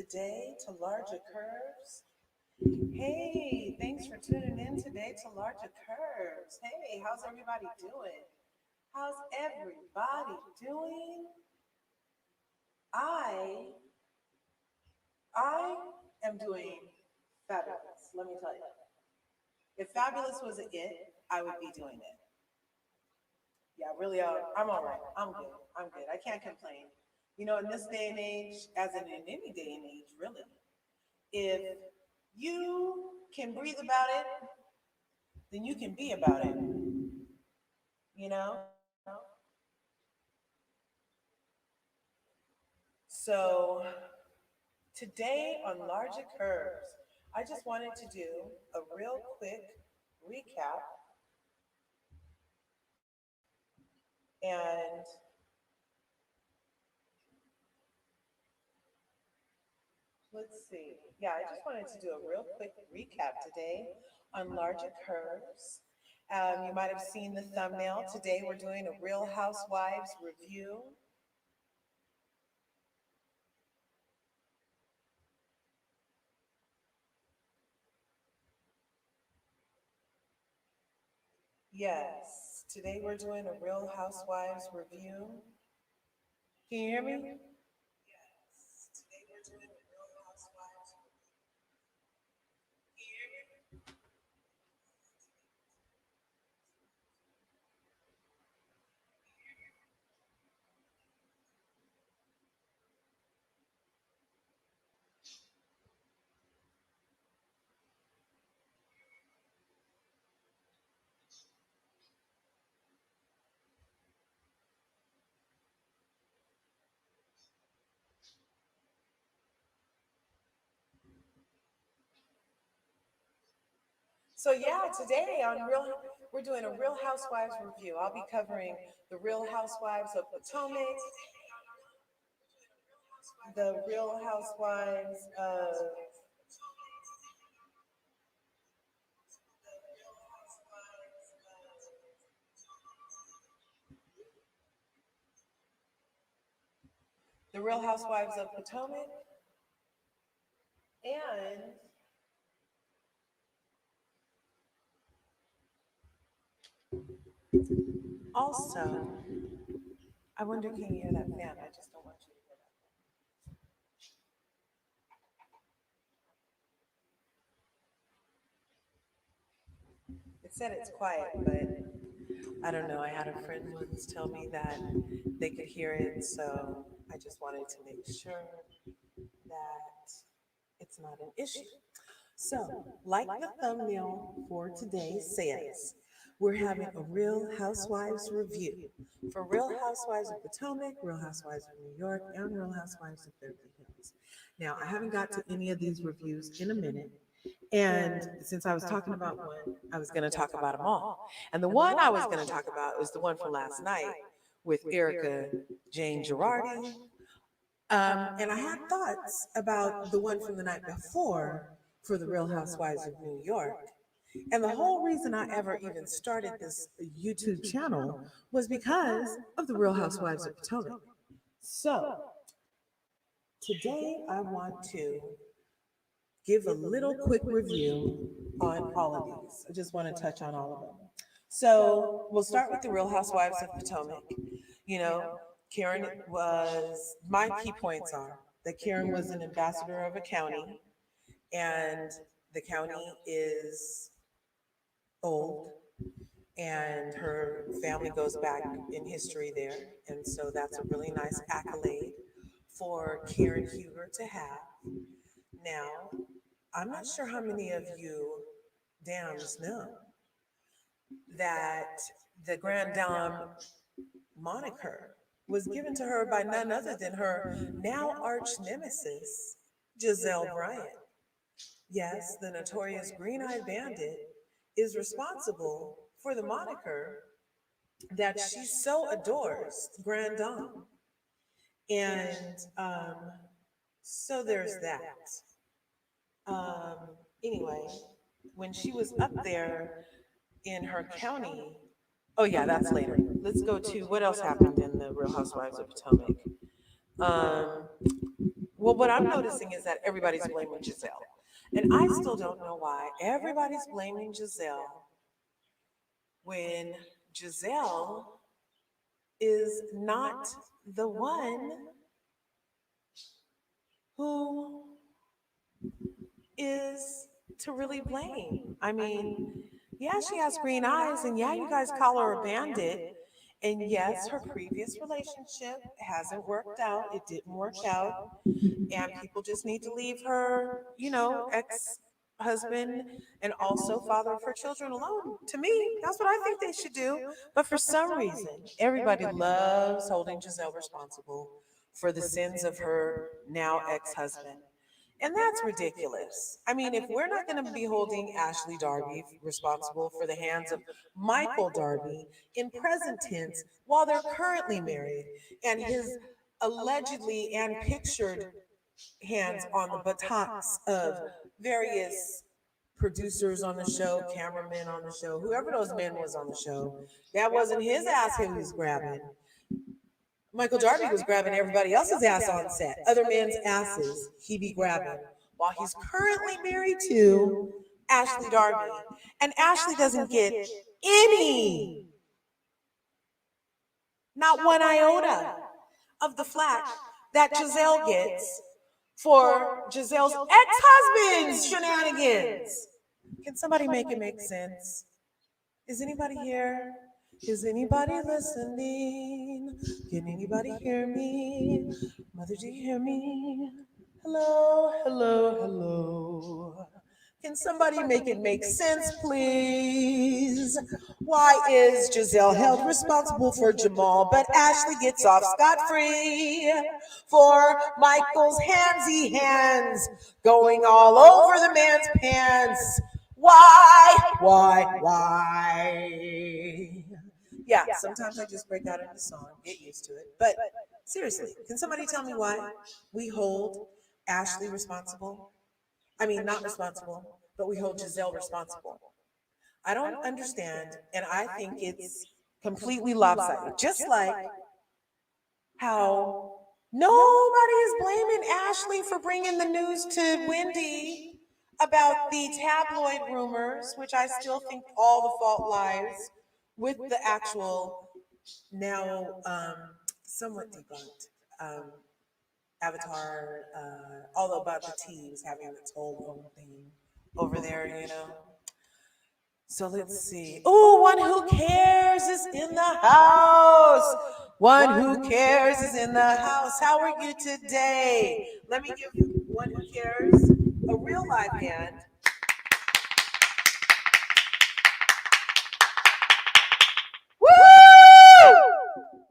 today to Lrga Curves. Hey, thanks for tuning in today to Lrga Curves. Hey, how's everybody doing? How's everybody doing? I I am doing fabulous. Let me tell you. If fabulous was an it, I would be doing it. Yeah, really, I'm all right. I'm good. I'm good. I can't complain. You know, in this day and age, as in any day and age, really, if you can breathe about it, then you can be about it. You know? So today on Lrga Curves, I just wanted to do a real quick recap and let's see. Yeah, I just wanted to do a real quick recap today on Lrga Curves. You might have seen the thumbnail. Today we're doing a Real Housewives review. Yes, today we're doing a Real Housewives review. Can you hear me? Yes, today we're doing a Real Housewives review. Can you hear me? So yeah, today on we're doing a Real Housewives review. I'll be covering the Real Housewives of Potomac, the Real Housewives of the Real Housewives of Potomac, and also, I wonder can you hear that fan? I just don't want you to hear that. It said it's quiet, but I don't know. I had a friend once tell me that they could hear it, so I just wanted to make sure that it's not an issue. So, like the thumbnail for today says, we're having a Real Housewives review for Real Housewives of Potomac, Real Housewives of New York, and Real Housewives of Beverly Hills. Now, I haven't got to any of these reviews in a minute. And since I was talking about one, I was going to talk about them all. And the one I was going to talk about was the one from last night with Erica Jane Girardi. And I had thoughts about the one from the night before for the Real Housewives of New York. And the whole reason I ever even started this YouTube channel was because of the Real Housewives of Potomac. So today I want to give a little quick review on all of these. I just want to touch on all of them. So we'll start with the Real Housewives of Potomac. You know, Karen was, my key points are that Karen was an ambassador of a county, and the county is old, and her family goes back in history there. And so that's a really nice accolade for Karen Huger to have. Now, I'm not sure how many of you dams know that the Grand Dame moniker was given to her by none other than her now arch nemesis, Giselle Bryant. Yes, the notorious Green Eyed Bandit is responsible for the moniker that she so adores, Grand Dame. And so there's that. Um, anyway, when she was up there in her county, oh yeah, that's later. Let's go to what else happened in the Real Housewives of Potomac. Um, Well, what I'm noticing is that everybody's blaming Giselle. And I still don't know why everybody's blaming Giselle when Giselle is not the one who is to really blame. I mean, yeah, she has green eyes, and yeah, you guys call her a bandit. And yes, her previous relationship hasn't worked out. It didn't work out. And people just need to leave her, ex husband and also father of her children alone. To me, that's what I think they should do. But for some reason, everybody loves holding Giselle responsible for the sins of her now ex husband. And that's ridiculous. I mean, if we're not going to be holding Ashley Darby responsible for the hands of Michael Darby in present tense while they're currently married and his allegedly and pictured hands on the buttocks of various producers on the show, cameramen on the show, whoever those men was on the show, that wasn't his ass he was grabbing. Michael Darby was grabbing everybody else's ass on set. Other men's asses he be grabbing while he's currently married to Ashley Darby. And Ashley doesn't get any, not one iota of the flack that Giselle gets for Giselle's ex-husband's shenanigans. Can somebody make it make sense? Is anybody here? Is anybody listening? Can anybody hear me? Mother, do you hear me? Hello, hello, hello. Can somebody make it make sense, please? Why is Giselle held responsible for Jamal, but Ashley gets off scot-free for Michael's handsy hands going all over the man's pants? Why? Why? Yeah, sometimes I just break out into song, get used to it. But seriously, can somebody tell me why we hold Ashley responsible? I mean, not responsible, but we hold Giselle responsible. I don't understand, and I think it's completely lopsided. Just like how nobody is blaming Ashley for bringing the news to Wendy about the tabloid rumors, which I still think all the fault lies with the actual now somewhat debunked Avatar, all about the teams having its whole own thing over there. So let's see. Oh, one who cares is in the house. One who cares is in the house. How are you today? Let me give one who cares a real live hand. Woo!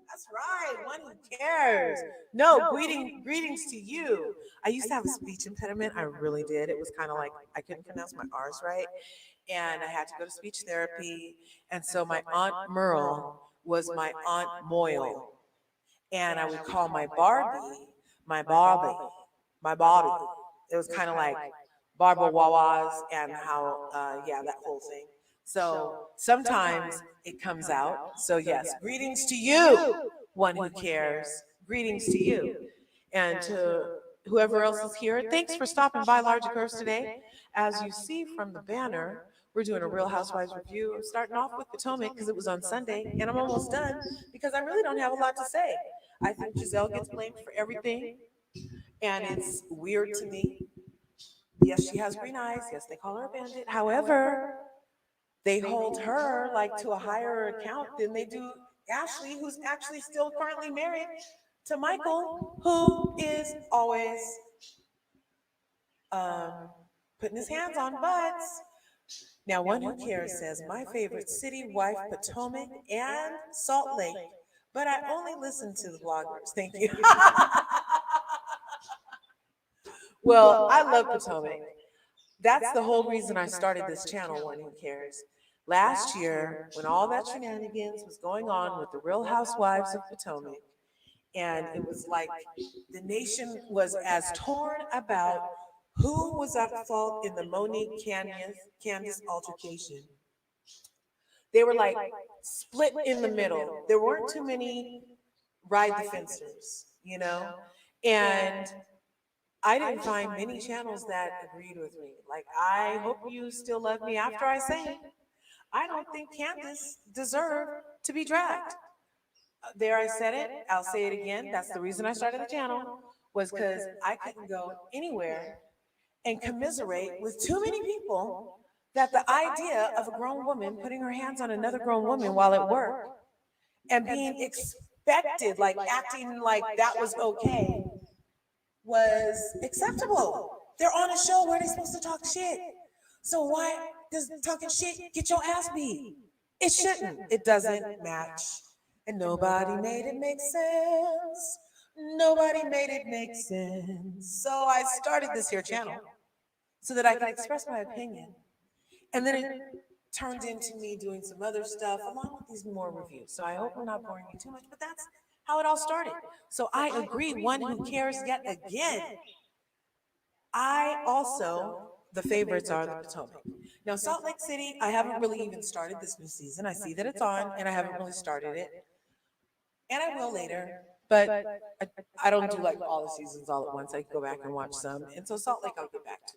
That's right. One who cares. No, greetings to you. I used to have a speech impediment. I really did. It was kind of like I couldn't pronounce my R's right. And I had to go to speech therapy. And so my Aunt Merle was my Aunt Moyle. And I would call my Barbie, my Barbie, my Barbie. It was kind of like Barbara Wawas and how, that whole thing. So sometimes it comes out. So yes, greetings to you, one who cares. Greetings to you. And to whoever else is here, thanks for stopping by Lrga Curves today. As you see from the banner, we're doing a Real Housewives review. I'm starting off with Potomac because it was on Sunday, and I'm almost done because I really don't have a lot to say. I think Giselle gets blamed for everything, and it's weird to me. Yes, she has green eyes. Yes, they call her a bandit. However, they hold her like to a higher account than they do Ashley, who's actually still currently married to Michael, who is always putting his hands on butts. Now, one who cares says, my favorite city, wife, Potomac, and Salt Lake. But I only listen to the vloggers. Thank you. Well, I love Potomac. That's the whole reason I started this channel, One Who Cares. Last year, when all that shenanigans was going on with the Real Housewives of Potomac, and it was like the nation was as torn about who was at fault in the Monique Candace altercation. They were like split in the middle. There weren't too many ride the fencers, and I didn't find many channels that agreed with me. Like, I hope you still love me after I sing. I don't think Candace deserved to be dragged. There, I said it. I'll say it again. That's the reason I started the channel, was because I couldn't go anywhere and commiserate with too many people that the idea of a grown woman putting her hands on another grown woman while at work and being expected, like acting like that was okay, was acceptable. They're on a show where they're supposed to talk shit. So why does talking shit get your ass beat? It shouldn't. It doesn't match. And nobody made it make sense. Nobody made it make sense. So I started this here channel so that I could express my opinion. And then it turned into me doing some other stuff along with these more reviews. So I hope I'm not boring you too much, but that's how it all started. So I agree, one who cares yet again. I also, the favorites are the Potomac. Now, Salt Lake City, I haven't really even started this new season. I see that it's on, and I haven't really started it. And I will later, but I don't do like all the seasons all at once. I go back and watch some. And so Salt Lake, I'll get back to.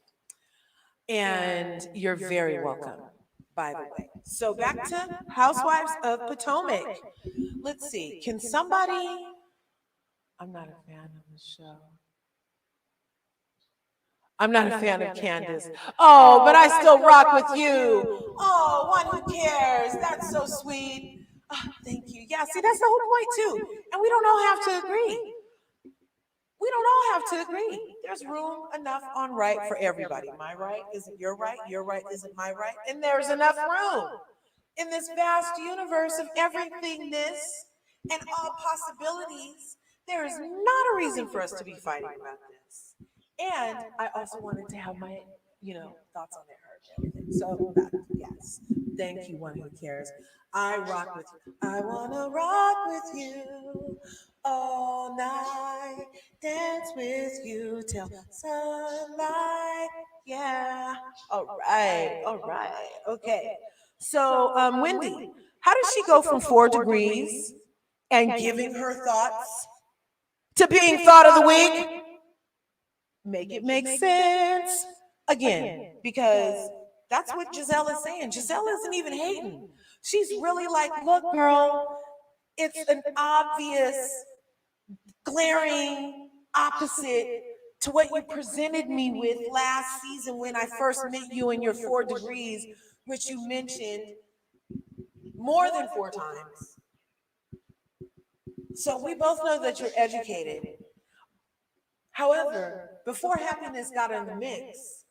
And you're very welcome, by the way. So back to Housewives of Potomac. Let's see. Can somebody? I'm not a fan of the show. I'm not a fan of Candace. Oh, but I still rock with you. Oh, one who cares. That's so sweet. Oh, thank you. Yeah, see, that's the whole point, too. And we don't all have to agree. We don't all have to agree. There's room enough on right for everybody. My right isn't your right. Your right isn't my right. And there's enough room in this vast universe of everythingness and all possibilities. There is not a reason for us to be fighting about this. And I also wanted to have my, thoughts on it. So, yes, thank you, one who cares. I rock with you. I want to rock with you all night, dance with you till sunlight. Yeah. All right. Okay. So, Wendy, how does she go from 4 degrees and giving her thoughts to being thought of the week? Make it make sense. Again, because that's what Giselle is saying. Giselle isn't even hating. She's really like, look, girl, it's an obvious, glaring opposite to what you presented me with last season when I first met you in your 4 degrees, which you mentioned more than 4 times. So we both know that you're educated. However, before happiness got in the mix,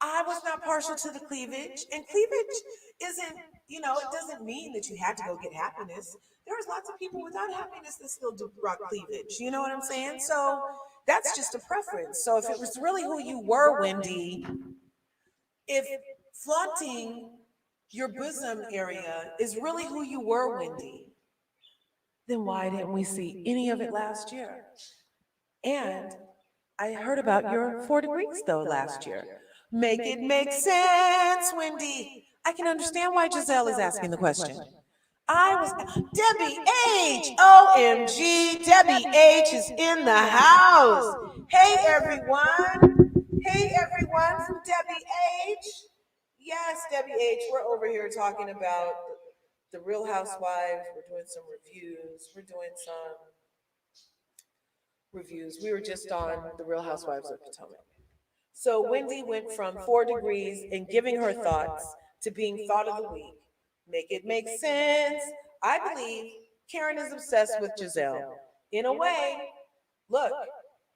I was not partial to the cleavage. And cleavage isn't, it doesn't mean that you had to go get happiness. There's lots of people without happiness that still do rock cleavage. You know what I'm saying? So that's just a preference. So if it was really who you were, Wendy, if flaunting your bosom area is really who you were, Wendy, then why didn't we see any of it last year? And I heard about your 4 degrees, though, last year. Make it make sense, Wendy. I can understand why Giselle is asking the question. Debbie H. OMG. Debbie H. is in the house. Hey, everyone. Hey, everyone from Debbie H. Yes, Debbie H. We're over here talking about the Real Housewives. We're doing some reviews. We were just on the Real Housewives of Potomac. So Wendy went from 4 degrees and giving her thoughts to being thought of the week. Make it make sense. I believe Karen is obsessed with Giselle. In a way, look,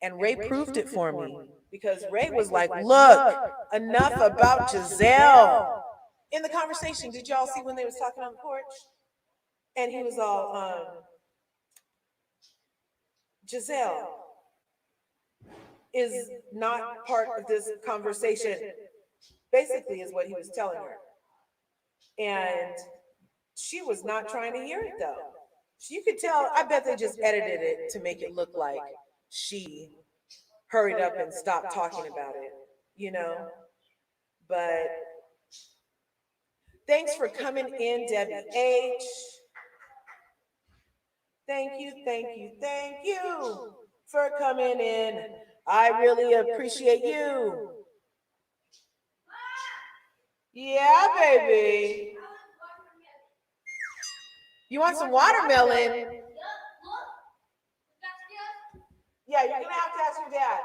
and Ray proved it for me because Ray was like, look, enough about Giselle. In the conversation, did y'all see when they was talking on the porch? And he was all, Giselle is not part of this conversation, basically, is what he was telling her. And she was not trying to hear it, though. You could tell, I bet they just edited it to make it look like she hurried up and stopped talking about it, But thanks for coming in, Debbie H. Thank you for coming in. I really appreciate you. Yeah, baby. You want some watermelon? Yeah, you're gonna have to ask your dad.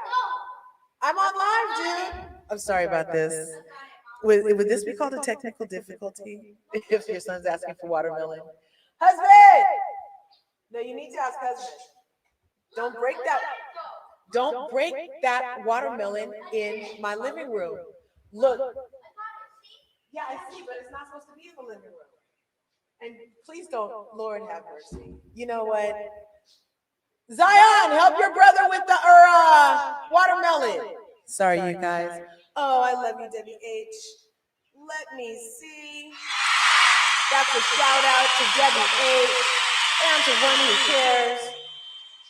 I'm on live, dude. I'm sorry about this. Would this be called a technical difficulty if your son's asking for watermelon? Husband! No, you need to ask husband. Don't break that. Don't break that watermelon in my living room. Look. Yeah, I see, but it's not supposed to be in the living room. And please don't, Lord have mercy. You know what? Zion, help your brother with the watermelon. Sorry, you guys. Oh, I love you, WH. Let me see. That's a shout out to WH and to One Who Cares.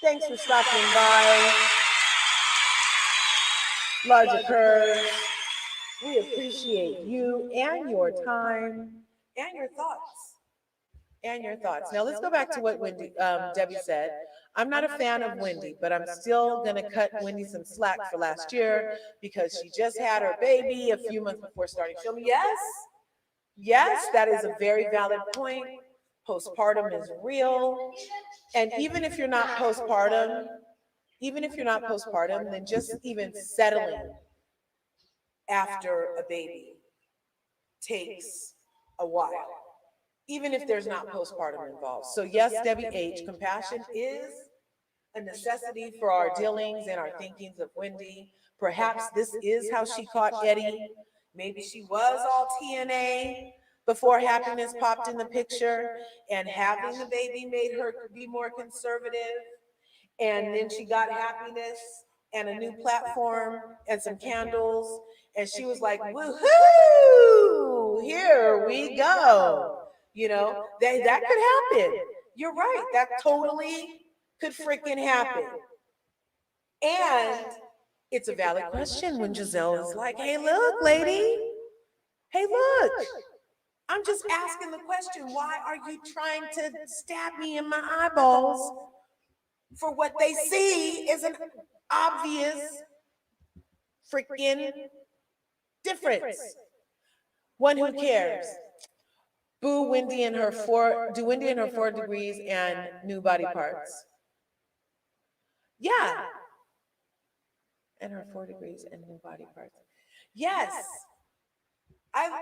Thanks for stopping by. Lrga Curves. We appreciate you and your time and your thoughts. And your thoughts. Now let's go back to what Debbie said. I'm not a fan of Wendy, but I'm still going to cut Wendy some slack for last year because she just had her baby a few months before starting filming. Yes, yes, that is a very valid point. Postpartum is real. And even if you're not postpartum, then just even settling after a baby takes a while, even if there's not postpartum involved. So yes, Debbie H., compassion is a necessity for our dealings and our thinkings of Wendy. Perhaps this is how she caught Eddie. Maybe she was all TNA before happiness popped in the picture, and having the baby made her be more conservative. And then she got happiness and a new platform and some candles, and she was like, woohoo, here we go. You know, that could happen. You're right, that totally could freaking happen. And it's a valid question when Giselle is like, hey, look, lady, hey, look, I'm just asking the question, why are you trying to stab me in my eyeballs for what they see is an obvious freaking difference? One Who Cares. Boo Wendy and her 4 degrees and new body parts. Yeah. And her 4 degrees and new body parts. Yes. I'm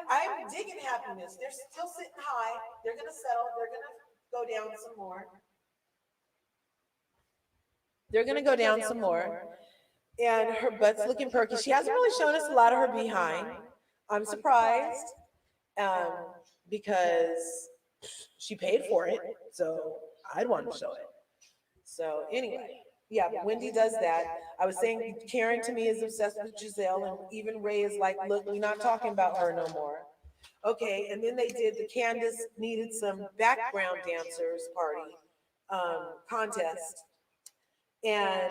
digging happiness. They're still sitting high. They're going to settle. They're going to go down some more. They're going to go down some more. And her butt's looking perky. She hasn't really shown us a lot of her behind. I'm surprised because she paid for it. So I'd want to show it. So anyway, yeah, but Wendy does that. I was saying Karen to me is obsessed with Giselle, and even Ray is like, look, we're not talking about her no more. Okay, and then they did the Candace needed some background dancers party contest. And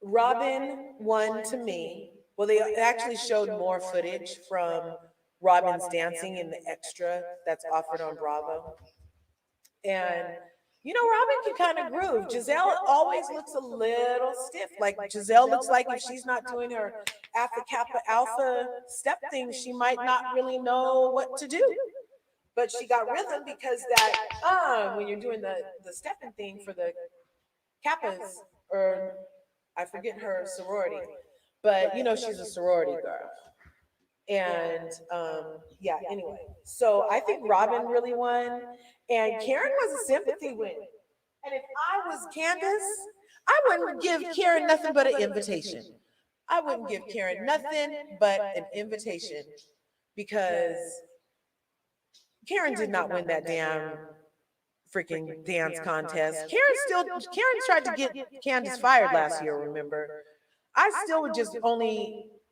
Robin won to me. Well, they actually showed more footage from Robin's dancing in the extra that's offered on Bravo. And you know, Robin can kind of groove. Giselle always looks a little stiff. Like Giselle looks like if she's not doing her Alpha Kappa Alpha step thing, she might not really know what to do. But she got rhythm because that when you're doing the stepping thing for the Kappas, or I forget her sorority, but you know she's a sorority girl. And yeah, anyway, so I think Robin really won, and Karen was a sympathy win. And if I was Candace, I wouldn't give Karen nothing but an invitation. I wouldn't give Karen nothing but an invitation because Karen did not win that damn freaking dance contest. Karen tried to get Candace fired last year, remember? I still would just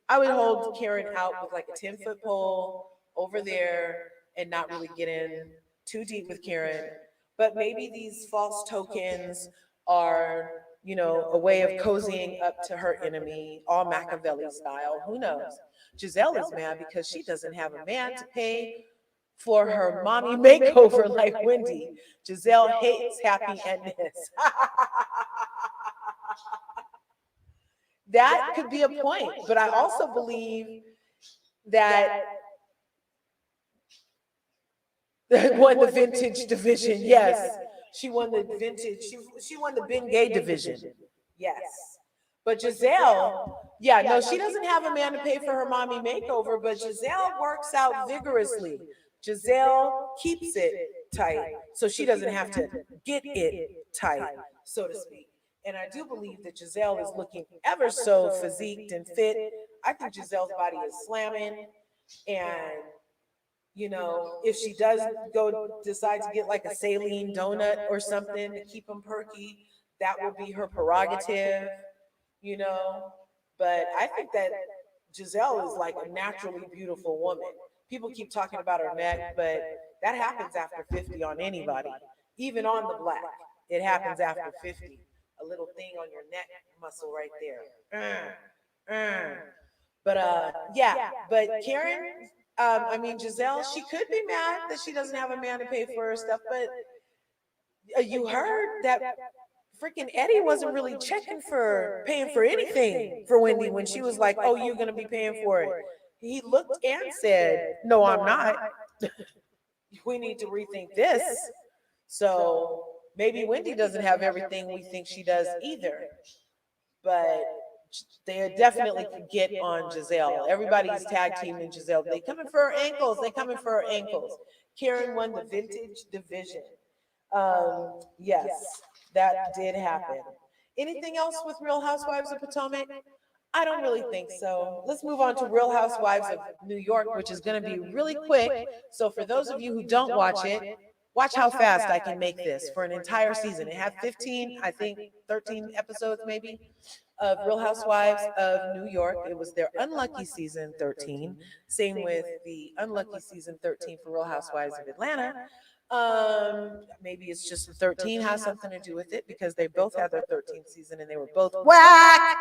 I would hold Karen out with like a 10-foot pole over there and not really get in too deep with Karen. But maybe these false tokens are, you know, a way of cozying up to her enemy, all Machiavelli style. Who knows? Giselle is mad because she doesn't have a man to pay for her mommy makeover like Wendy. Giselle hates happy endness. that could be a point. But I also believe that won the vintage division. Yes, she won the vintage. She won the Ben Gay division. Yes, but Giselle, yeah, no, she doesn't have a man to pay for her mommy makeover, but Giselle works out vigorously. Giselle keeps it tight, so she doesn't have to get it tight, so to speak. And I do believe that Giselle is looking ever so physiqued and fit. I think Giselle's body is slamming, and if she does decide to get like a saline donut or something to keep them perky, that would be her prerogative, you know. But I think that Giselle is like a naturally beautiful woman. People keep talking about her neck, but that happens after 50 on anybody, even on the black. It happens after 50. A little thing on your neck muscle right there. But yeah, but Karen, I mean Giselle, she could be mad that she doesn't have a man to pay for her stuff, but you heard that freaking Eddie wasn't really paying for anything for Wendy when she was like, "Oh, you're gonna be paying for it." He looked and said, "No, I'm not. We need to rethink this." So maybe Wendy doesn't have everything we think she does either, but they definitely could get on Giselle. Everybody's tag teaming Giselle. They coming for her ankles. They coming for her ankles. Karen won the vintage division. Yes, that did happen. Anything else with Real Housewives of Potomac? I don't really think so. Let's move on to Real Housewives of New York, which is going to be really quick. So for those of you who don't watch it, watch how fast I can make this for an entire season. It had 15, I think 13 episodes maybe of Real Housewives of New York. It was their unlucky season 13. Same with the unlucky season 13 for Real Housewives of Atlanta. Maybe it's just the 13 has something to do with it because they both had their 13th season and they were both whack.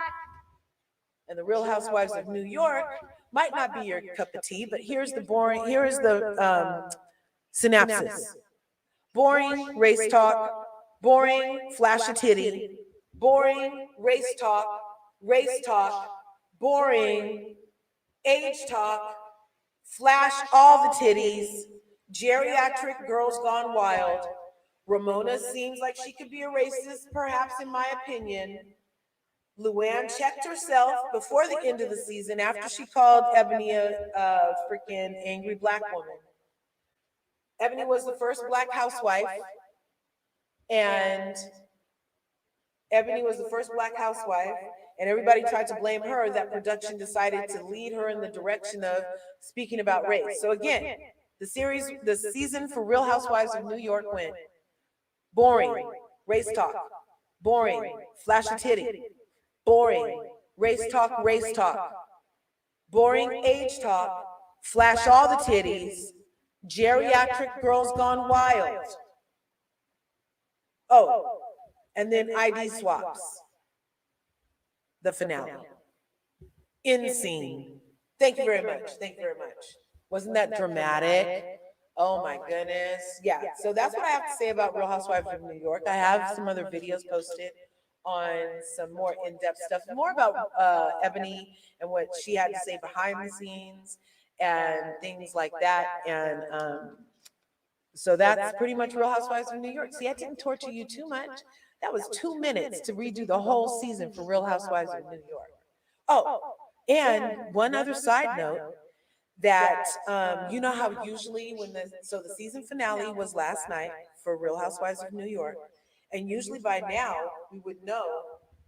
And the Real Housewives of New York might not be your cup of tea, but here is the synopsis. Boring race talk, boring flash of titty, boring race talk, boring age talk, flash all the titties, geriatric girls gone wild. Ramona seems like she could be a racist, perhaps in my opinion. Luann checked herself before the end of the season after she called Ebony a freaking angry black woman. Ebony was the first black housewife, and everybody tried to blame her that production decided to lead her in the direction of speaking about race. So again, the season for Real Housewives of New York went boring, race talk, boring, flash of titty, boring, race talk, boring age talk, flash all the titties, geriatric girls gone wild. Oh, and then ID swaps. The finale. In scene. Thank you very much. Thank you very much. Wasn't that dramatic? Oh my goodness. Yeah. So that's what I have to say about Real Housewives of New York. I have some other videos posted on some more in-depth stuff, more about Ebony and what she had to say behind the scenes and things like that. And so that's pretty much Real Housewives of New York. See, I didn't torture you too much. That was 2 minutes to redo the whole season for Real Housewives of New York. Oh, and one other side note that you know how usually so the season finale was last night for Real Housewives of New York, and usually by now we would know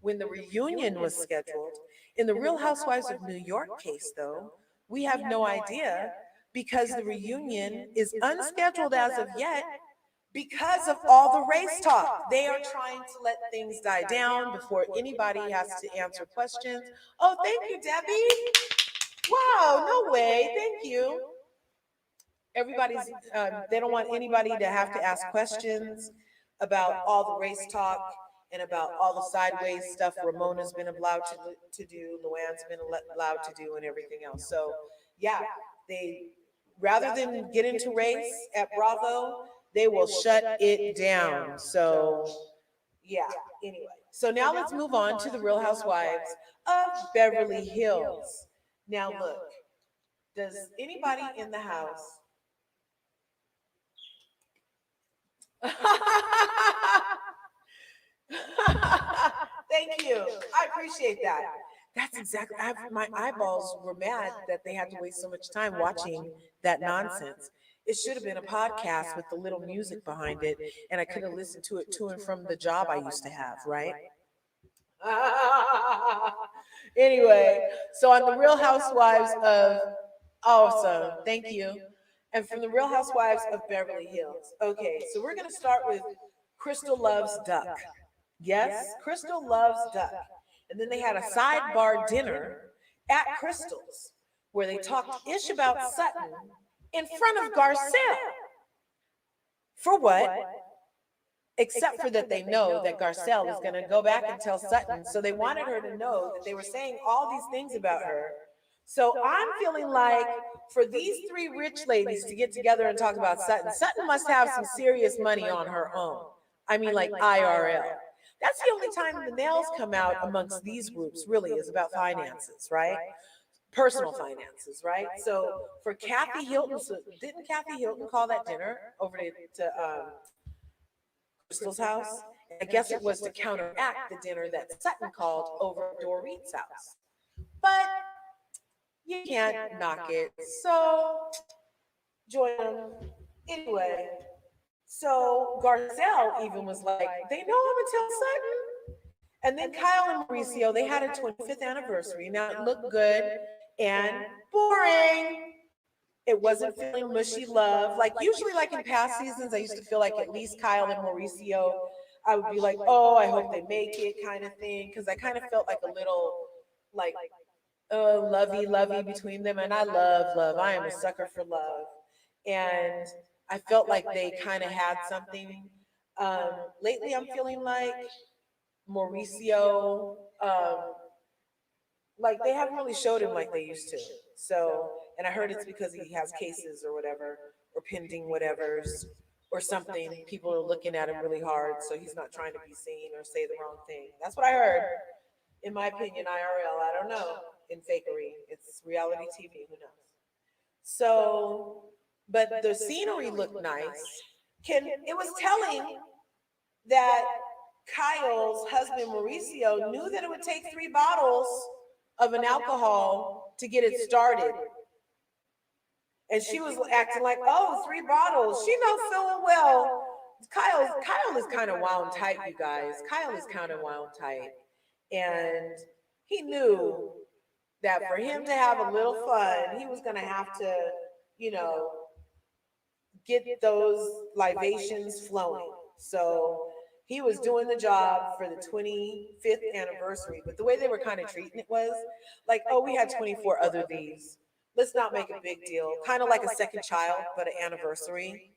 when the reunion was scheduled. In the Real Housewives of New York case, though, we have no idea because the reunion is unscheduled as of yet because of all the race talk. They are trying to let things die down before anybody has to answer questions. Oh, thank you, Debbie. Wow, no way. Thank you. They don't want anybody to have to ask questions about all the race talk and about all the sideways stuff Ramona's been allowed to do, Luann's been allowed to do, and everything else. So, yeah, they, rather than get into race at Bravo, they will shut it down. So, Yeah, anyway. So now let's move on to the Real Housewives of Beverly Hills. Now look, does anybody in the house Thank you. I appreciate that. That's exactly. My eyeballs were mad that they had to waste so much time watching that nonsense. It should have been a podcast with the little music behind it, and I could have listened to it to and from the job I used to have, right? Anyway, so on the Real Housewives of Awesome, thank you. And from the Real Housewives of Beverly Hills. Okay, so we're going to start with Crystal Loves Duck. Yes, Crystal loves duck. And then they had a sidebar dinner at Crystal's where they talked ish about Sutton in front of Garcelle. For what? Except for that they know that Garcelle is going to go back and tell Sutton. So they wanted her to know that they were saying all these things about her. So I'm feeling like for these three rich ladies to get together and talk about Sutton, Sutton must have some serious money on her own. I mean, like IRL. That's the only time the nails come out amongst these groups, really, is about finances, right? Personal finances, right? So for Kathy Hilton, so didn't Kathy Hilton call that dinner over to Crystal's house? And I guess it was to counteract the dinner that Sutton called over at Dorit's house. But you can't knock it. So join them. Anyway, so Garcelle even was like, they know I'm gonna tell Sutton. And then Kyle and Mauricio, they had a 25th anniversary. Now it looked good and boring. It wasn't feeling mushy love. Like usually, like in past seasons, I used to feel like at least Kyle and Mauricio, I would be like, oh, I hope they make it kind of thing. Because I kind of felt like a little like lovey between them. And I love love. I am a sucker for love. And I felt like they kind of had something. Lately, I'm feeling like Mauricio, like they haven't really showed him like they used to. So, and I heard it's because he has cases or whatever, or pending whatevers, or something. People are looking at him really hard, so he's not trying to be seen or say the wrong thing. That's what I heard. In my opinion, IRL, I don't know. In fakery, it's reality TV. Who knows? So, but the scenery looked nice. It was telling that Kyle's husband Mauricio knew that it would take 3 bottles of an alcohol to get it started. And she was acting like, oh, 3 bottles. She knows full well. Kyle is kind of wild and tight, you guys. Kyle is kind of wild and tight. And he knew that for him to have a little fun, he was going to have to, you know, get those libations flowing. So he was doing the job for the 25th anniversary. But the way they were kind of treating it was like, oh, we had 24 other these. Let's not make a big deal. Kind of like a second child, but an anniversary.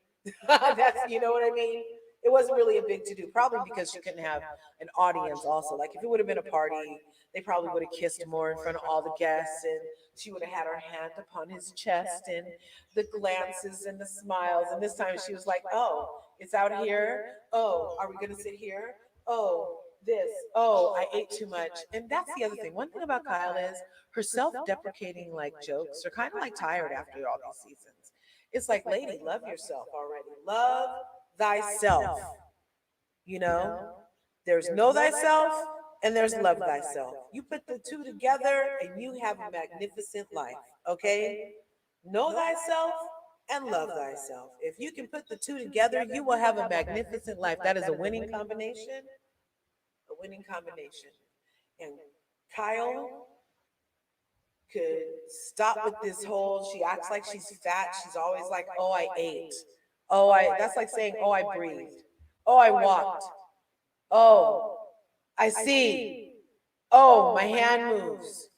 That's, you know what I mean? It wasn't really a big to do, probably because she couldn't have an audience also. Like if it would have been a party, they probably would have kissed more in front of all the guests, and she would have had her hand upon his chest and the glances and the smiles. And this time she was like, oh, it's out here. Oh, are we going to sit here? Oh, this. Oh, I ate too much. And that's the other thing. One thing about Kyle is her self-deprecating like jokes are kind of like tired after all these seasons. It's like, lady, love yourself already. Love thyself. You know, there's know thyself and there's love thyself. You put the two together and you have a magnificent life. Okay? Know thyself and love thyself. If you can put the two together, you will have a magnificent life. That is a winning combination. A winning combination. And Kyle could stop with this whole, she acts like she's fat. She's always like, oh, I ate. That's like saying, oh, I breathed. Oh, I walked. Oh, I see. Oh, my hand moves.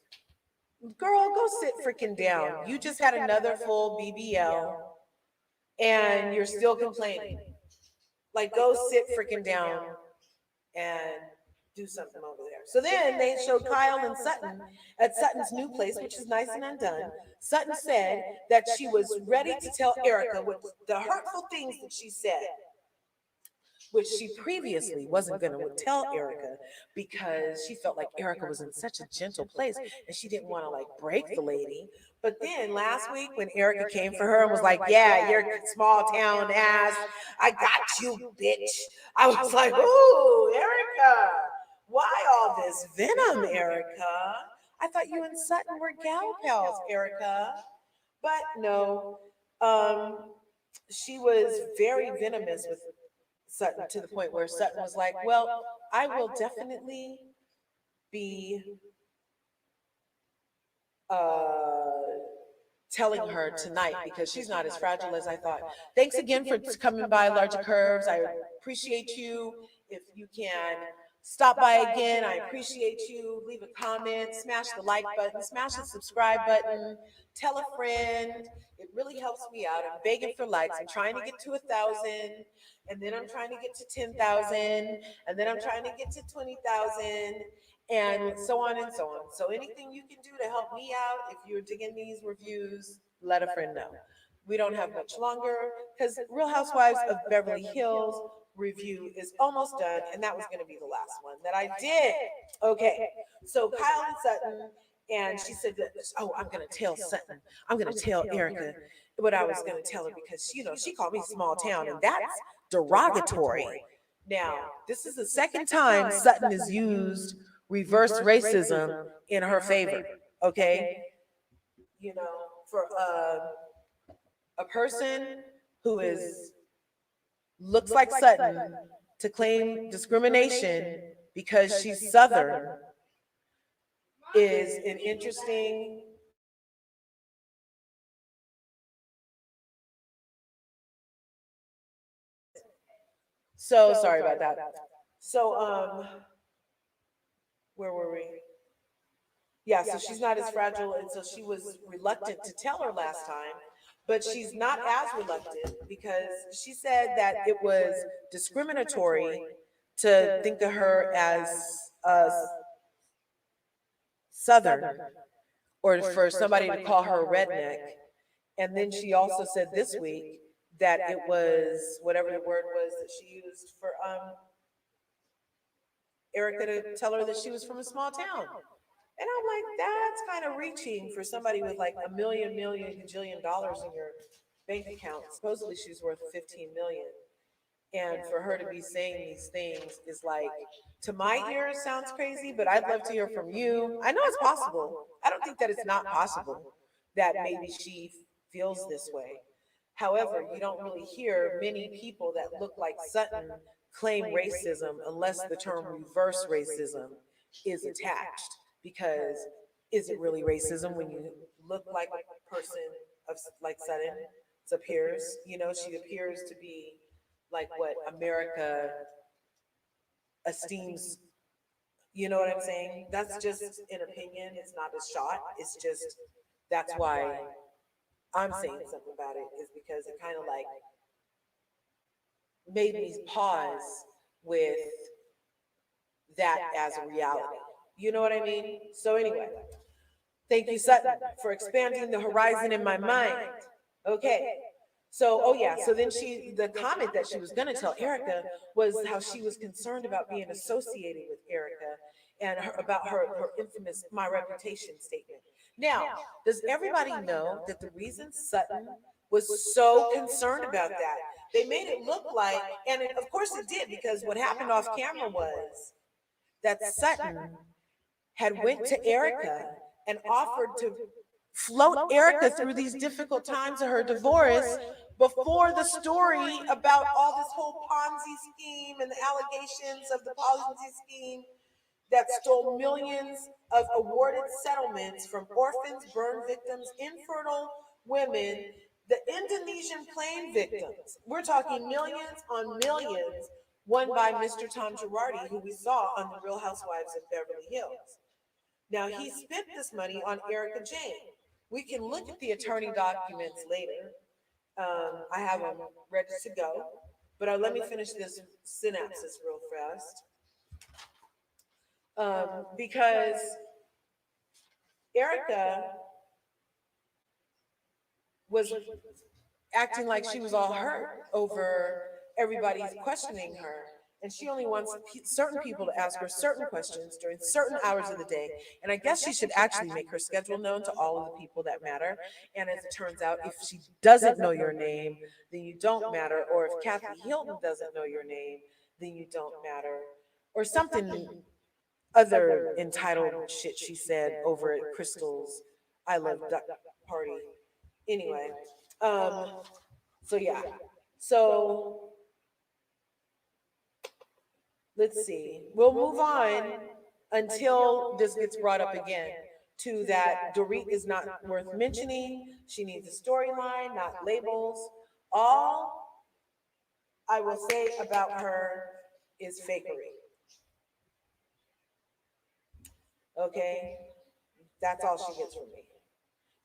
Girl, go sit freaking down. You just had another full BBL and you're still complaining. Like, go sit freaking down and do something over there. So then they showed Kyle and Sutton at Sutton's new place, which is nice and undone. Sutton said that she was ready to tell Lrga what the hurtful things that she said. which she previously wasn't going to tell Lrga because she felt like Lrga was in such a gentle place and she didn't want to like break the lady. But then last week when Lrga came for her and was like, "Yeah, you're small town ass, I got you, bitch," I was like, "Ooh, Lrga, why all this venom, Lrga? I thought you and Sutton were gal pals, Lrga." But no, um, she was very venomous with Sutton to the point where Sutton was like, "Well, I will definitely be uh, telling her tonight because she's not as fragile as I thought." Thanks again for coming by, Lrga Curves. I appreciate you. If you can stop by again, I appreciate you. Leave a comment, smash the like button, smash the subscribe button, tell a friend. It really helps me out. I'm begging for likes. I'm trying to get to 1,000, and then I'm trying to get to 10,000, and then I'm trying to get to 20,000, and so on and so on. So anything you can do to help me out, if you're digging these reviews, let a friend know. We don't have much longer because Real Housewives of Beverly Hills review is almost done, and that was going to be the last one that I did. Okay, so Kyle and Sutton, and she said that, "Oh, I'm going to tell Sutton, I'm going to tell Lrga what I was going to tell her because, you know, she called me small town, and that's derogatory." Now, this is the second time Sutton has used reverse racism in her favor, okay? You know, for a person who is looks like Sutton to claim discrimination because she's Southern is an interesting. So sorry about that. So where were we? Yeah, so she's not as fragile, and so she was reluctant to tell her last time, but she's not as reluctant because she said that it was discriminatory to think of her as a Southern or for somebody to call her a redneck. And then she also said this week that it was whatever the word was that she used for Lrga to tell her that she was from a small town. And I'm like, that's kind of reaching for somebody with like a million, gajillion dollars in your bank account. Supposedly she's worth 15 million. And for her to be saying these things is like, to my ears, sounds crazy, but I'd love to hear from you. I know it's possible. I don't think that it's not possible that maybe she feels this way. However, you don't really hear many people that look like Sutton claim racism unless the term reverse racism is attached. Because is it really racism when you look like a person of like Sutton? It appears, you know, she appears to be like what America esteems. You know what I'm saying? That's just an opinion. It's not a shot. It's just that's why I'm saying something about it is because it kind of like made me pause with that as a reality. You know what I mean? So anyway, thank you, Sutton, for expanding the horizon in my mind. Okay. So, oh yeah. So then the comment that she was going to tell Lrga was how she was concerned about being associated with Lrga and about her infamous "my reputation" statement. Now, does everybody know that the reason Sutton was so concerned about that, they made it look like, and of course it did, because what happened off camera was that Sutton had went to Lrga and offered to float Lrga through these difficult times of her divorce before the story about all this whole Ponzi scheme and the allegations of the Ponzi scheme that stole millions of awarded settlements from orphans, burn victims, infertile women, the Indonesian plane victims. We're talking millions on millions won by Mr. Tom Girardi, who we saw on The Real Housewives of Beverly Hills. Now, he spent this money on Lrga Jane. We can look at the attorney documents later. I have them ready to go. But let me finish this synopsis real fast. Because Lrga was acting like she was all hurt over everybody's questioning her. And she only wants certain people to ask her certain questions during certain hours of the day. And I guess she should actually make her schedule known to all of the people that matter. And as it turns out, if she doesn't know your name, then you don't matter. Or if Kathy Hilton doesn't know your name, then you don't matter. Or something other entitled shit she said over at Crystal's I Love Duck party. Anyway, so yeah. So let's see. We'll move on until this gets brought up again to that Dorit is not worth mentioning. She needs a storyline, not labels. All I will say about her is fakery. Okay? That's all she gets from me.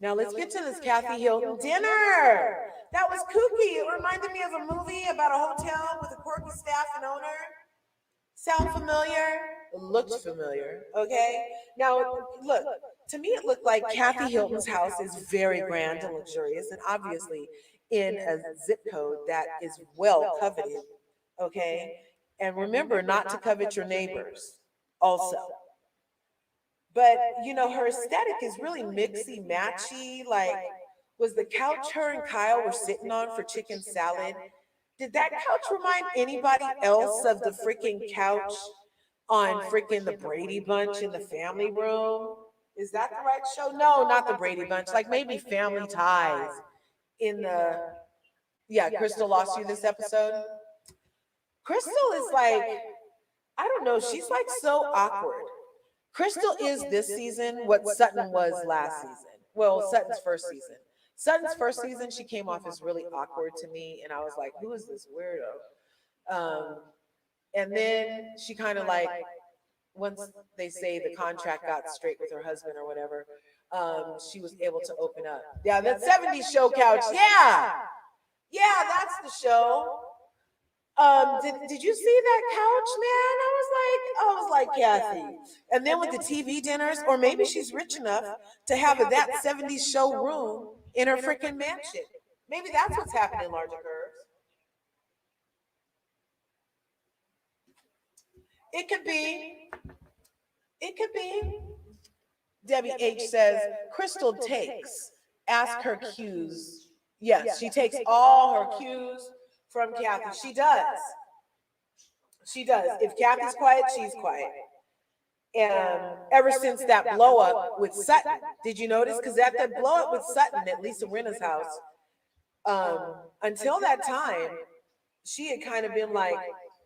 Now let's get to this Kathy Hilton dinner. That was kooky. It reminded me of a movie about a hotel with a quirky staff and owner. Sound familiar? Looked familiar. Okay. Now, look, to me, it looked like Kathy Hilton's house is very grand and luxurious, and obviously in a zip code that is well coveted. Okay. And remember not to covet your neighbors also. But, you know, her aesthetic is really mixy matchy. Like, was the couch her and Kyle were sitting on for chicken salad? Did that couch remind anybody else of the freaking couch on freaking the Brady Bunch in the family room? Is that the right show? No, not the Brady Bunch. Like maybe Family Ties in the, yeah, Crystal lost you this episode. Crystal is like, I don't know, she's like so awkward. Crystal is this season what Sutton was last season. Well, Sutton's first season. Sutton's first season, she came off as really awkward to me, and I was like, who is this weirdo? And then she kind of like, once they say the contract got straight with her husband or whatever, she was able to open up. Yeah, that 70s show couch. Yeah. Yeah, that's the show. Did you see that couch, man? I was like Kathy. And then with the TV dinners, or maybe she's rich enough to have that 70s show room in her freaking mansion. Maybe that's what's happening, Lrga Curves. It could be. It could be. Debbie H says, Crystal takes, ask her cues. Yes, she takes all her cues from Kathy. She does. She does. If Kathy's quiet, she's quiet. And ever since that blow up with Sutton, did you notice? Because at that blow up with Sutton at Lisa Rinna's house, until that time, she had kind of been like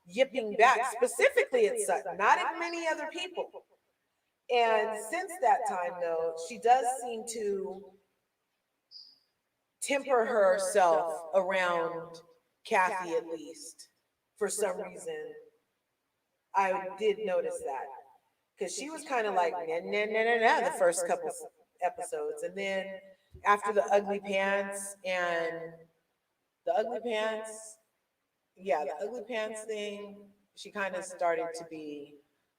yipping back, specifically at Sutton, not at many other people. And since that time, though, she does seem to temper herself around Kathy, at least, for some reason. I did notice that. Because she was kind of like, nah, nah, nah, nah, nah, the first couple episodes. And then after the ugly pants and the ugly pants, yeah, the ugly pants thing, she kind of started to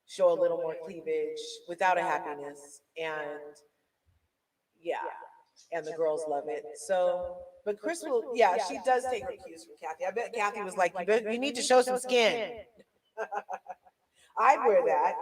show a little more cleavage without a happiness. And yeah, and the girls love it. So, but Crystal, yeah, she does take her cues from Kathy. I bet Kathy was like, you need to show some skin. I'd wear that.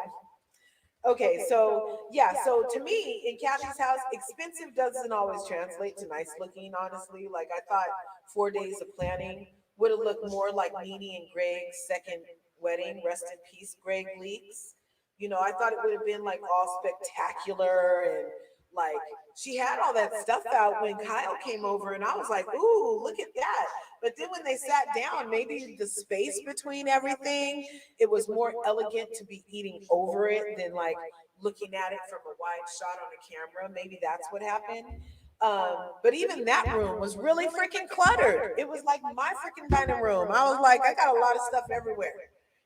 Okay, so yeah, so to me, in Kathy's house, expensive doesn't always translate to nice looking, honestly. Like I thought 4 days of planning would have looked more like Nene and Greg's second wedding, rest in peace, Greg Leaks. You know, I thought it would have been like all spectacular and like she had all that stuff out when Kyle came over and I was like, ooh, look at that. But then when they sat down, maybe the space between everything, it was more elegant to be eating over it than like looking at it from a wide shot on a camera. Maybe that's what happened. But even that room was really freaking cluttered. It was like my freaking dining room. I was like, I got a lot of stuff everywhere.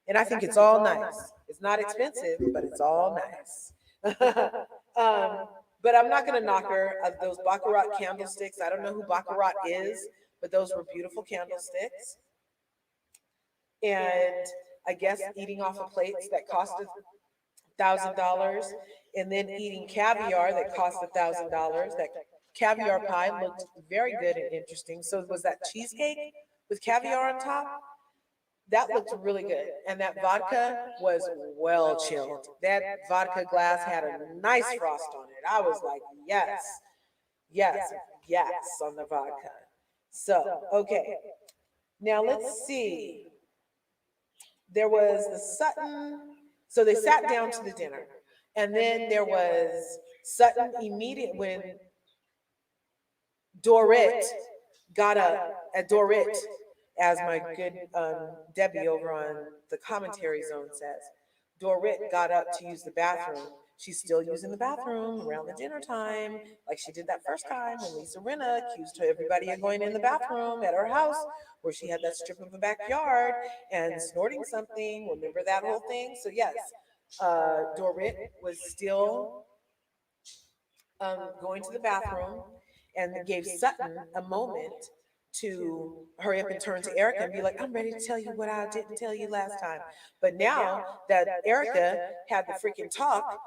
And I think it's all nice. It's not expensive, but it's all nice. But I'm not going to knock her. Those Baccarat candlesticks, I don't know who Baccarat is, but those were beautiful candlesticks. And I guess eating off of plates that costed $1,000 and then eating caviar that cost $1,000. That caviar pie looked very good and interesting. So was that cheesecake with caviar on top? That looked really good. And that vodka was well chilled. That vodka glass had a nice frost on it. I was like, yes, yes, yes on the vodka. So, okay. Now let's see. There was the Sutton. So they sat down to the dinner. And then there was Sutton immediate when Dorit got up at Dorit, as my good Debbie over on the commentary zone says. Dorit got up to use the bathroom. She's still using the bathroom around the dinner time, like she did that first time when Lisa Rinna accused her everybody of going in the bathroom at her house, where she had that strip of a backyard and snorting something. Remember that whole thing? So yes, Dorit was still going to the bathroom and gave Sutton a moment to hurry up and turn to Erica and be like, I'm ready to tell you what I didn't tell you last time. But now that Erica had the freaking talk,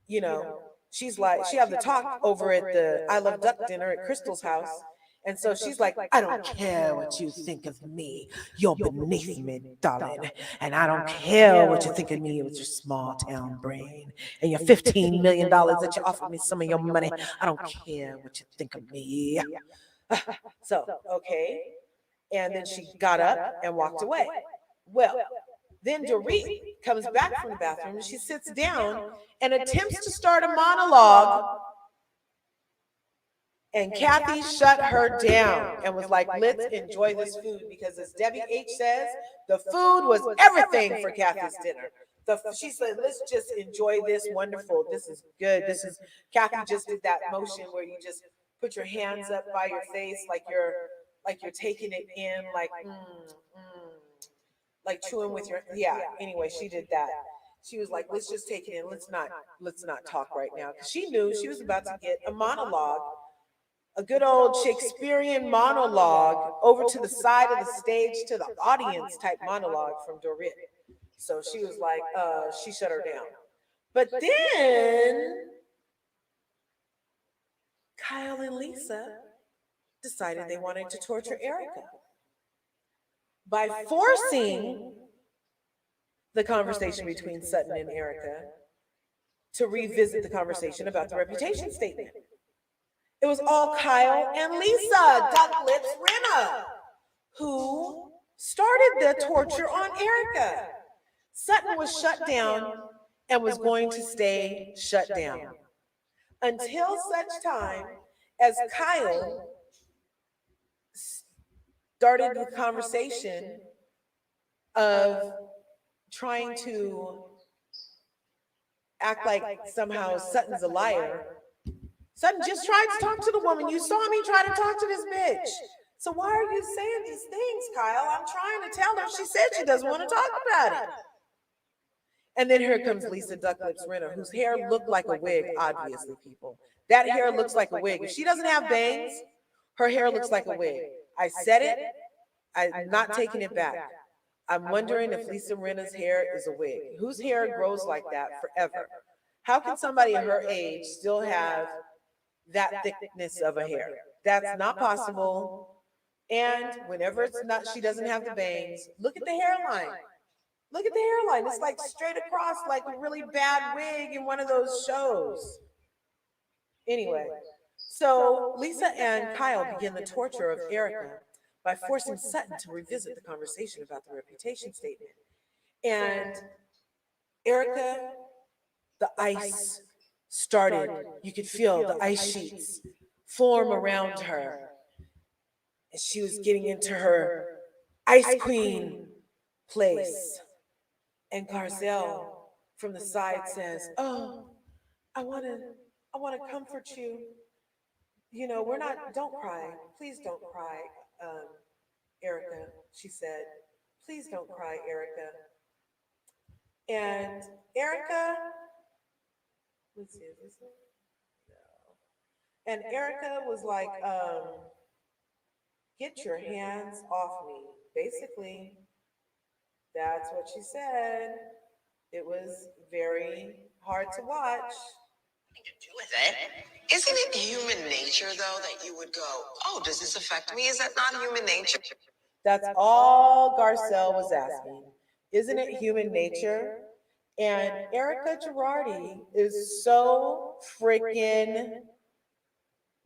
you know, she's like, she had the talk over at the I Love Duck dinner at Crystal's house. And so she's like, I don't care what you think of me. You're beneath me, darling. And I don't care what you think of me with your small town brain and your $15 million that you offered me some of your money. I don't care what you think of me. So, okay. And then she got up and walked away. Well, then Dorit comes back from the bathroom and she sits down and attempts to start a monologue. And Kathy shut her down and was like, let's enjoy this food. Because as Debbie H says, the food was everything for Kathy's dinner. She said, let's just enjoy this. Wonderful. This is good. This is, Kathy just did that motion where you just put your hands up by your face like you're taking it in, like chewing with your, yeah. Anyway, she did that. She was like, let's just take it in. Let's not talk right now. Because she knew she was about to get a monologue, a good old Shakespearean monologue over to the side of the stage to the audience type monologue from Dorit. So she was like, she shut her down. But then Kyle and Lisa decided they wanted to torture Erica by forcing the conversation between Sutton and Erica to revisit the conversation about the reputation statement. It was all Kyle and Lisa, Duck Lips Rinna, who started the torture on Erica. Sutton was shut down and was going to stay shut down until such time as Kyle started the conversation of trying to act like somehow Sutton's a liar. Sutton just tried to talk to the woman. You saw me try to talk to this bitch. So why are you saying these things, Kyle? I'm trying to tell her. She said she doesn't want to talk about it. And then here comes Lisa Duck Lips Rinna, whose hair looked like a wig, obviously, people. That hair looks like a wig. If she doesn't have bangs, her hair looks like a wig. I said it. I'm not taking it back. I'm wondering if Lisa Rinna's hair is a wig. Whose hair grows like that forever? How can somebody her age still have that thickness of a hair? That's not possible. And whenever it's not, she doesn't have the bangs. Look at the hairline. Look at the hairline. It's like straight across, like a really bad wig in one of those shows. Anyway, so Lisa and Kyle begin the torture of Erica by forcing Sutton to revisit the conversation about the reputation statement. And Erica, the ice started. You could feel the ice sheets form around her. And she was getting into her ice queen place. And Garzel from the side says, oh, I want to comfort you. You know, we're not, don't cry. Please don't cry, Erica, she said. Please don't cry, Erica. And Erica, let's see, is this it? No. And Erica was like, get your hands off me. Basically, that's what she said. It was very hard to watch. To do with it. Isn't it human nature, though, that you would go, oh, does this affect me? Is that not human nature? That's all Garcelle was asking. Isn't it human nature? And Erica Girardi is so freaking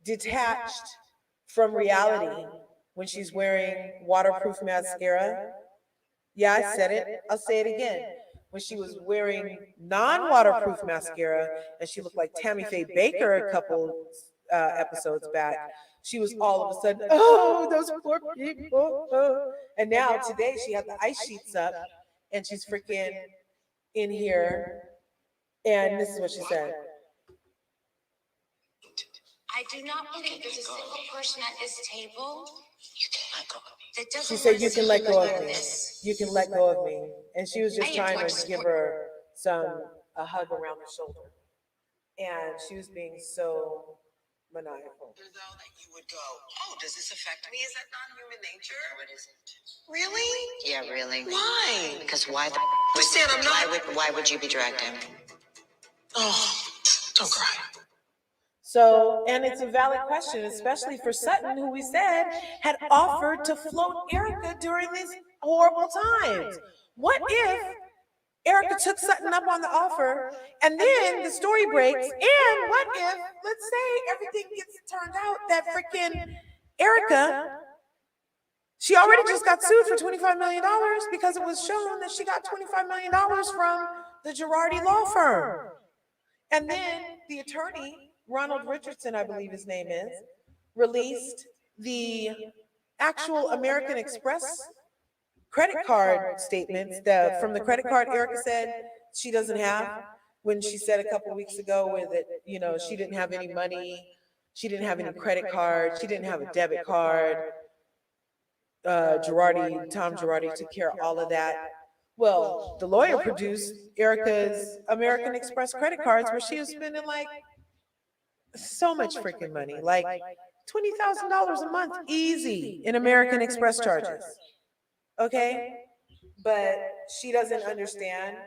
detached from reality when she's wearing waterproof mascara. Yeah, I said it. I'll say it again. When she was wearing non-waterproof mascara and she looked like Tammy Faye Baker a couple episodes back, she was all of a sudden, oh, those poor people. Oh. And now today she had the ice sheets up and she's freaking in here. And this is what she said. I do not believe there's a single person at this table that doesn't. She said, you can let go of me. You can let go of me. And she was just trying to give her a hug around the shoulder. And she was being so maniacal. Though that you would go, oh, does this affect me? Is that non-human nature? No, it isn't. Really? Yeah, really. Why? Because why would you be dragged in? Oh, don't cry. So, and it's a valid question, especially for Sutton, who we said had offered to float Erica during these horrible times. What if Erica took Sutton up on the offer, and then the story breaks, and what if, let's say, everything gets turned out that freaking Erica, she already just got sued for $25 million because it was shown that she got $25 million from the Girardi law firm. And then the attorney, Ronald Richardson, I believe his name is, released the actual American Express credit card statements from the credit card Erica said she doesn't have, when she said a couple weeks ago that, you know, she didn't have any money, she didn't have any credit card, she didn't have a debit card. Tom Girardi took care of all of that. Well, the lawyer produced Erica's American Express credit cards where she was spending like so much freaking money, like $20,000 a month, easy in American Express charges. Okay? But she doesn't understand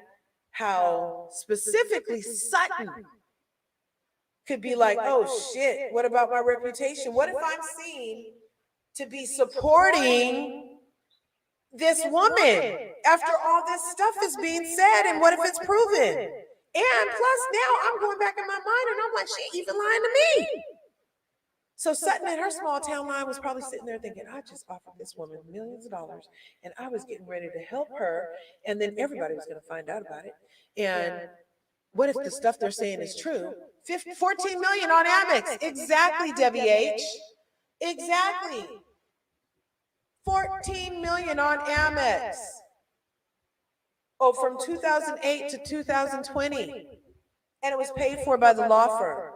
how specifically Sutton could be like, oh shit, what about my reputation? What if I'm seen to be supporting this woman after all this stuff is being said, and what if it's proven? And plus now I'm going back in my mind and I'm like, she even lying to me. So Sutton at her small town line was probably sitting there thinking, I just offered this woman millions of dollars and I was getting ready to help her, and then everybody was going to find out about it. And what if the stuff they're saying is true? 14 million on Amex. Exactly, Debbie H. Exactly. 14 million on Amex. Oh, from 2008 to 2020. And it was paid for by the law firm.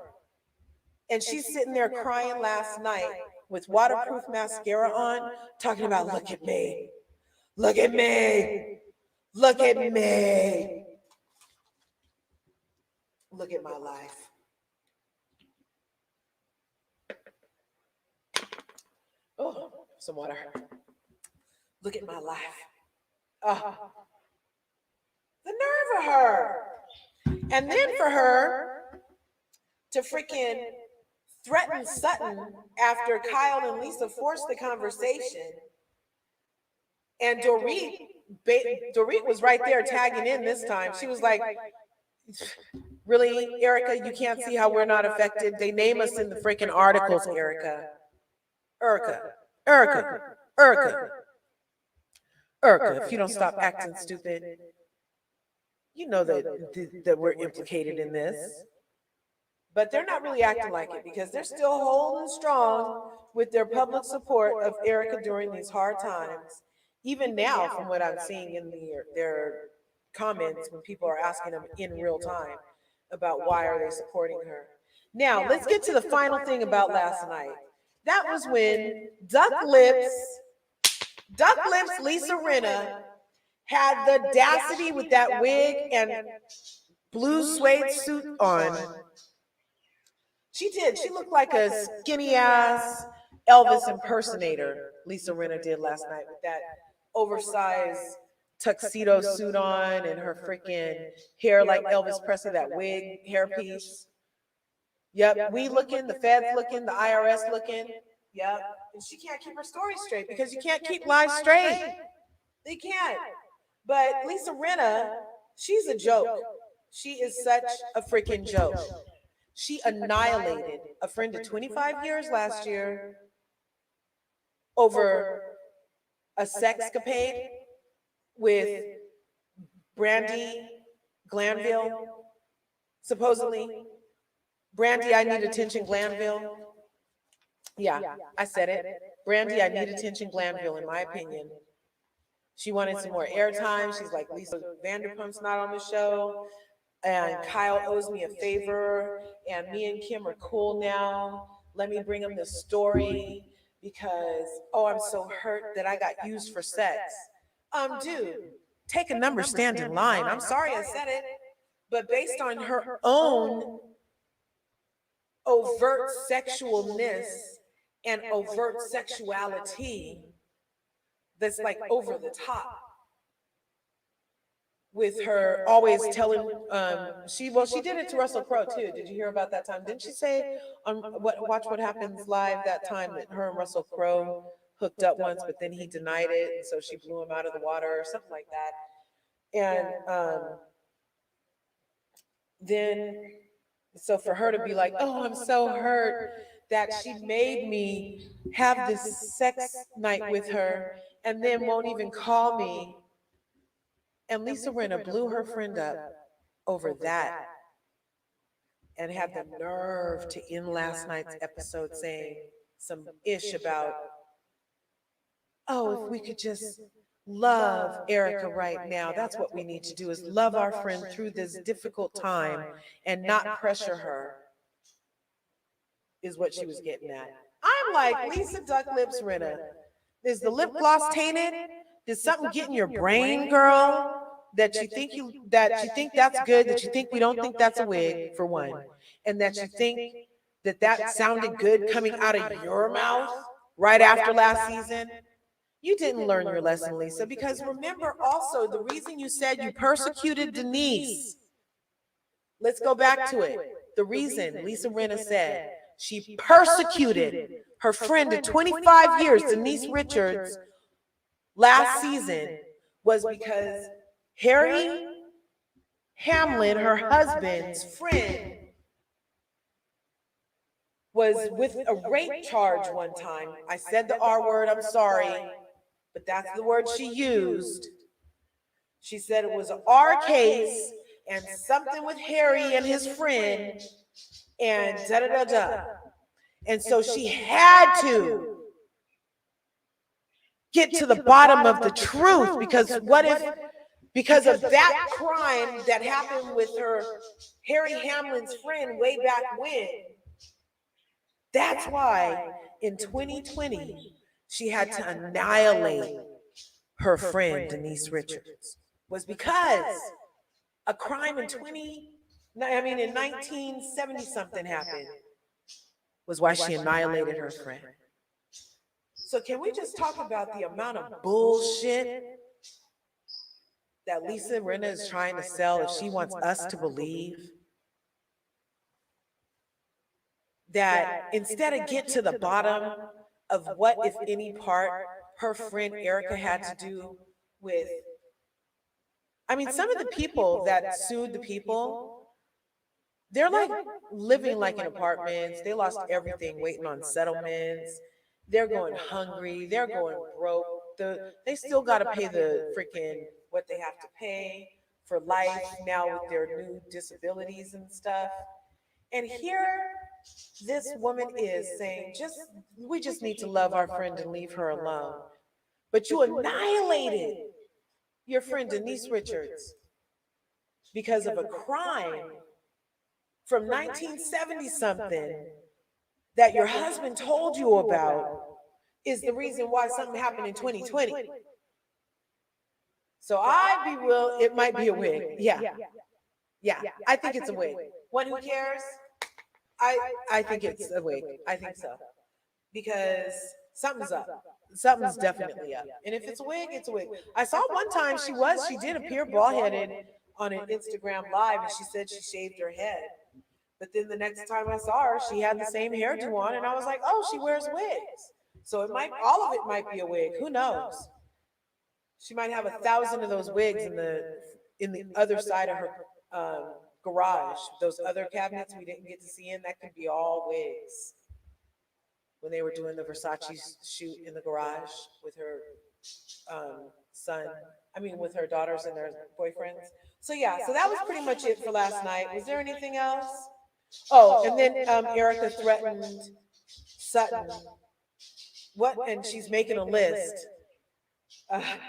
And she's sitting there crying last night with waterproof mascara on, talking about, look at me. Look at me. Look at me. Look at my life. Oh, some water. Look at my life. Oh, the nerve of her. And then for her to freaking threaten Sutton after Kyle and Lisa forced the conversation. And Dorit was right there tagging in this time. She was like, really, Erica, you can't see how we're not affected? They name us in the freaking articles, Erica. Erica, if you don't stop acting stupid, you know that we're implicated in this. But they're not really acting like it because they're still holding strong with their public support of Erica during these hard times. Even now, from what I'm seeing in their comments when people are asking them in real time about why are they supporting her. Now, let's get to the final thing about last night. That was when Duck Lips Lisa Rinna had the audacity with that wig and blue suede suit on. She did. She looked like a skinny ass Elvis impersonator, Lisa Rinna did last night with that oversized tuxedo suit on and her freaking hair like Elvis Presley, that wig hairpiece. Yep, we looking, the feds looking, the IRS looking. Yep. And she can't keep her story straight because you can't keep lies straight. They can't. But Lisa Rinna, she's a joke. She is such a freaking joke. She annihilated a friend of 25 years last year over a sexcapade with Brandy Glanville, supposedly. Brandy, I need attention, Glanville. Yeah, I said it. Brandy, I need attention, Glanville, in my opinion. She wanted some more airtime. She's like, Lisa Vanderpump's not on the show. And Kyle owes me a favor. And me and Kim are cool now. Let me bring him this story because, oh, I'm so hurt that I got used for sex. Dude, take a number, stand in line. I'm sorry I said it. But based on her own overt sexualness and overt sexuality that's like over the top, with her always telling she did it to Russell Crowe too. Did you hear about that time? Didn't she say on Watch What Happens Live that time that her and Russell Crowe hooked up once, but then he denied it, and so she blew him out of the water or something like that. And then so for her to be like, oh, I'm so hurt that she made me have this sex night with her and then won't even call me. And Lisa Rinna blew her friend up over that and had the nerve to end last night's episode saying some ish about, oh, if we could just love Lrga right now. That's what we need to do, is love our friend through this difficult time and not pressure her, is what she was getting at. I'm like, Lisa Duck Lips Rinna, is the lip gloss tainted? Did something get in your brain, girl? That you think that's good, that you think we don't think that's a wig, for one, and that you think that sounded good coming out of your mouth right after last season. You didn't learn your lesson, Lisa, because remember also the reason you said you persecuted Denise. Let's go back to it. The reason Lisa Rinna said she persecuted her friend of 25 years, Denise Richards, last season was because Harry Hamlin, her husband's friend, was with a rape charge one time. I said the R word, I'm sorry, but that's the word she used. She said it was an R case and something with Harry and his friend and da-da-da-da. And so she had to get to the bottom of the truth, because what if, because of that crime that happened with her Harry Hamlin's friend way back when, that's why in 2020 she had to annihilate her friend Denise Richards, was because a crime in 1970 something happened, was why she annihilated her friend. So can we just talk about the amount of bullshit that Lisa Rinna is trying to sell if she wants us to believe that instead of get to the bottom of what, if any, part her friend Lrga had to do with, I mean, some of the people that sued the people, they're like living like in apartments. They lost everything waiting on settlements. They're going hungry. They're going broke. They still got to pay the freaking what they have to pay for life now with their new disabilities and stuff. And here this woman is saying, we just need to love our friend and leave her alone. But you annihilated your friend Denise Richards because of a crime from 1970 something that your husband told you about is the reason why something happened in 2020. So I'd be real, it might be a wig. Yeah. I think it's a wig. One who cares? I think it's a wig. I think so. Because something's up. Something's definitely up. And if it's a wig, it's a wig. I saw one time she did appear bald-headed on an Instagram live, and she said she shaved her head. But then the next time I saw her, she had the same hairdo on, and I was like, oh, she wears wigs. So it might, all of it might be a wig. Who knows? She might have 1,000 of those wigs in the other side of her garage. Those other cabinets we didn't get to see in, that could be all wigs. When they were doing the Versace shoot in the garage with her son, I mean, with her daughters and their boyfriends. So yeah, so that was pretty much it for last night. Was there anything else? Oh, and then Erica threatened Sutton. What? And she's making a list.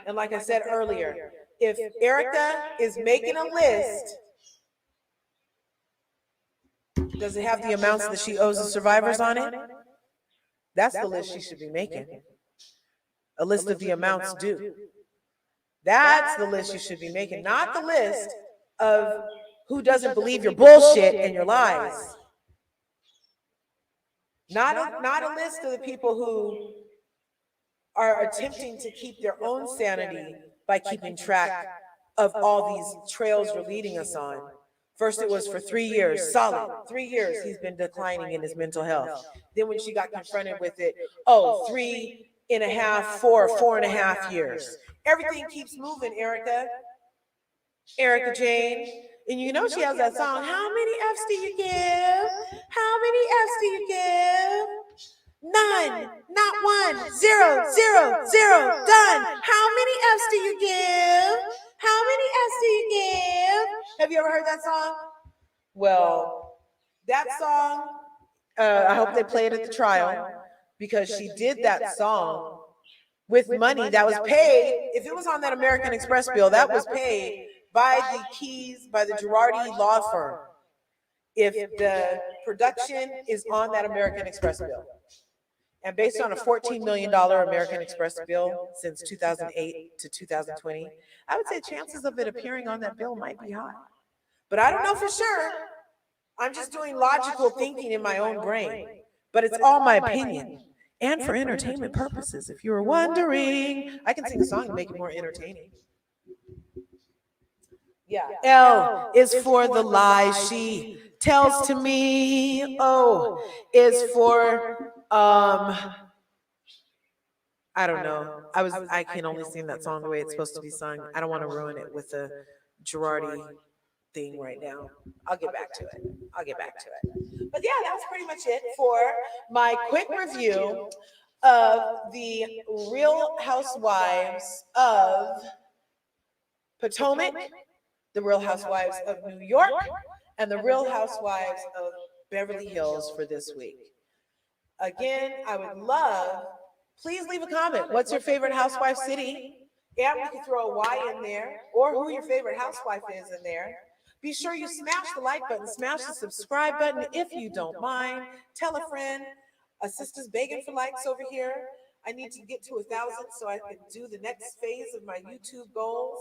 And like I said earlier, if Erica is making a list, does it have the amounts that she owes the survivors on it? That's the list she should be making. A list of the amounts due. That's the list you should be making, not the list of who doesn't believe your bullshit and your lies. Not a list of the people who are attempting to keep their own sanity by keeping track of all these trails you're leading us on. First, it was for 3 years, solid 3 years, he's been declining in his mental health. Then when she got confronted with it, 3.5, 4.5 years. Everything keeps moving, Erica. Erica Jane. And you know she has that song, how many F's do you give? How many F's do you give? None, not one, 0, 0, 0, done. How many F's do you give? How many F's do you give? Have you ever heard that song? Well, that song, I hope they play it at the trial, because she did that song with money that was paid. If it was on that American Express bill, that was paid by the Girardi law firm. If the production is on that American Express bill. And based on a $14 million American Express bill since 2008 to 2020, I would say chances of it appearing on that bill might be high. But I don't know for sure. I'm just doing logical thinking in my own brain. But it's all my opinion. And for entertainment purposes, if you were wondering, I can sing a song and make it more entertaining. Yeah. L is for the lies she tells to me. O is for I don't know. I can only sing that song the way it's supposed to be sung. I don't want to ruin it with the Girardi thing right now. I'll get back to it. But yeah, that's pretty much it for my quick review of the Real Housewives of Potomac, the Real Housewives of New York, and the Real Housewives of Beverly Hills for this week. Again, I would love, please leave a comment. What's your favorite housewife city? And we can throw a Y in there, or who your favorite housewife is in there. Be sure you smash the like button, smash the subscribe button if you don't mind. Tell a friend. A sister's begging for likes over here. I need to get to 1,000 so I can do the next phase of my YouTube goals.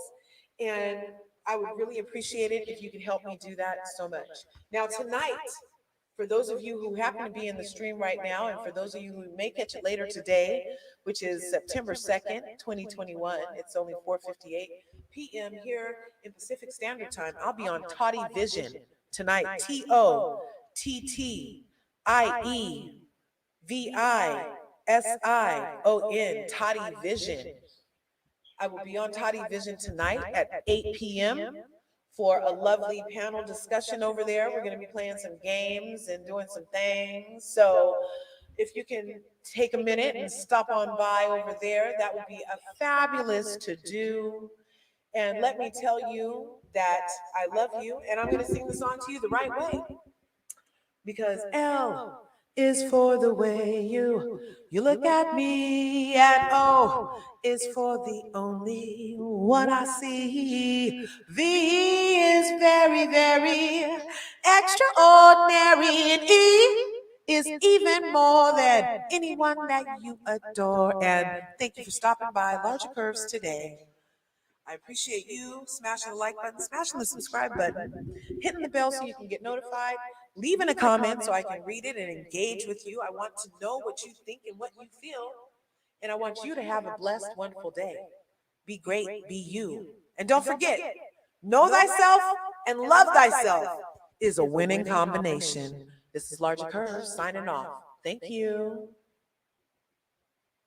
And I would really appreciate it if you could help me do that so much. Now tonight, for those of you who happen to be in the stream right now, and for those of you who may catch it later today, which is September 2nd, 2021, it's only 4:58 p.m. here in Pacific Standard Time. I'll be on Toddy Vision tonight, TOTTIEVISION, Toddy Vision. I will be on Toddy Vision tonight at 8 p.m. for a lovely panel discussion over there. We're going to be playing some games and doing some things. So if you can take a minute and stop on by over there, that would be a fabulous to do. And let me tell you that I love you, and I'm going to sing the song to you the right way. Because L is for the way you look at me, and O is for the only one I see. V is very, very extraordinary, and E is even more than anyone that you adore. And thank you for stopping by Lrga Curves today. I appreciate you smashing the like button, smashing the subscribe button, hitting the bell so you can get notified, leaving a comment so I can read it and engage with you. I want to know what you think and what you feel. And I want you to have a blessed, wonderful day. Be great, be you. And don't forget, know thyself and love thyself. is a winning combination. This is Lrga Curves signing off. Thank you.